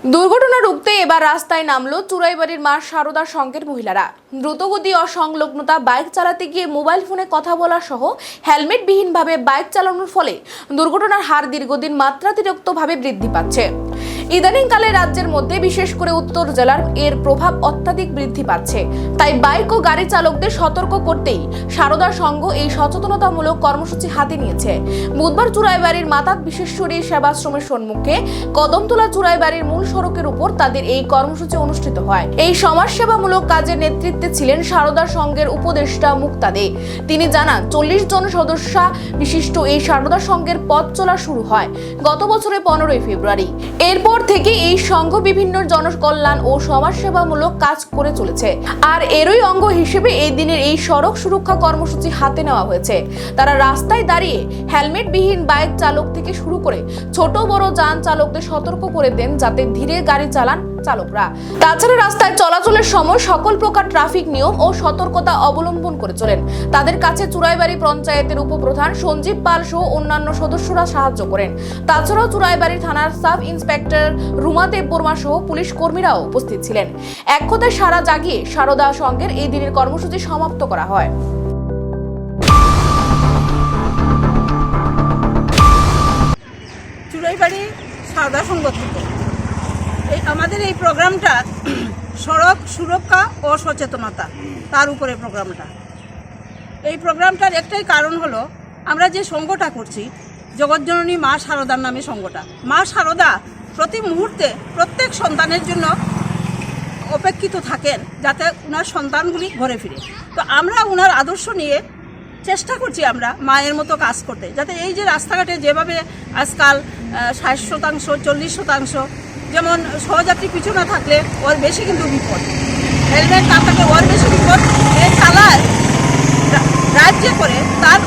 দুর্ঘটনা রুখতে এবার রাস্তায় নামলো চুরাইবাড়ির মা শারদা সংঘের মহিলারা। দ্রুতগতি অসংলগ্নতা, বাইক চালাতে গিয়ে মোবাইল ফোনে কথা বলা সহ হেলমেটবিহীনভাবে বাইক চালানোর ফলে দুর্ঘটনার হার দীর্ঘদিন মাত্রাতিরিক্তভাবে বৃদ্ধি পাচ্ছে। ইদানিংকালে রাজ্যের মধ্যে বিশেষ করে উত্তর জেলার এর প্রভাব অত্যাধিক বৃদ্ধি পাচ্ছে। তাই বাইক ও গাড়ি চালকদের সতর্ক করতেই শারদা সংঘ এই সচেতনতামূলক কর্মসূচি হাতে নিয়েছে। বুধবার চুরাইবাড়ির মাতাত বিশেশ্বরী সেবাশ্রমের সম্মুখে কদমতলা চুরাইবাড়ির মূল সড়কের উপর তাদের এই কর্মসূচি অনুষ্ঠিত হয়। এই সমাজসেবামূলক কাজের নেতৃত্বে ছিলেন শারদা সংঘের উপদেষ্টা মুক্তা দে। তিনি জানান, 40 জন সদস্য বিশিষ্ট এই শারদা সংঘের পথ চলা শুরু হয় গত বছরের 15 ফেব্রুয়ারি। এরপর থেকে এই সংঘ বিভিন্ন জনকল্যাণ ও সমাজসেবামূলক কাজ করে চলেছে। আর এরই অঙ্গ হিসেবে এই দিনের এই সড়ক সুরক্ষা কর্মসূচি হাতে নেওয়া হয়েছে। তারা রাস্তায় দাঁড়িয়ে হেলমেটবিহীন বাইক চালক থেকে শুরু করে ছোট বড় যান চালকদের সতর্ক করে দেন যাতে ধীরে গাড়ি চালান চালকরা। তাছাড়া রাস্তায় চলাচলের সময় সকল প্রকার ট্রাফিক নিয়ম ও সতর্কতা অবলম্বন করে চলেন। তাদের কাছে চুরাইবাড়ি পঞ্চায়েতের উপপ্রধান সঞ্জীব পাল সহ অন্যান্য সদস্যরা সাহায্য করেন। তাছাড়াও চুরাইবাড়ি থানার সাব ইন্সপেক্টর রুমা দেববর্মা সহ পুলিশ কর্মীরাও উপস্থিত ছিলেন। এক কথায় সারা জাগিয়ে শারদা সংঘের এই দিনের কর্মসূচি সমাপ্ত করা হয়। চুরাইবাড়ি শারদা সংঘ থেকে আমাদের এই প্রোগ্রামটা সড়ক সুরক্ষা ও সচেতনতা, তার উপরে প্রোগ্রামটা। এই প্রোগ্রামটার একটাই কারণ হলো, আমরা যে সংঘটা করছি জগৎজননী মা শারদার নামে সংঘটা। মা শারদা প্রতি মুহূর্তে প্রত্যেক সন্তানের জন্য অপেক্ষিত থাকেন যাতে ওনার সন্তানগুলি ঘরে ফিরে। তো আমরা ওনার আদর্শ নিয়ে চেষ্টা করছি আমরা মায়ের মতো কাজ করতে, যাতে এই যে রাস্তাঘাটে যেভাবে আজকাল 60%, 40%, যেমন সহযাত্রী পিছু না থাকলে ওর বেশি কিন্তু বিপদ, হেলমেট না থাকলে ওর বেশি বিপদ, এই চালায় রাজ্যে করে তার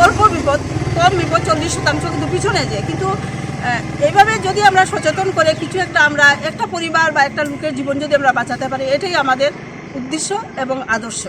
অল্প বিপদ, কম বিপদ, 40% কিন্তু পিছনে যায়। কিন্তু এইভাবে যদি আমরা সচেতন করে কিছু আমরা একটা পরিবার বা একটা লোকের জীবন যদি আমরা বাঁচাতে পারি, এটাই আমাদের উদ্দেশ্য এবং আদর্শ।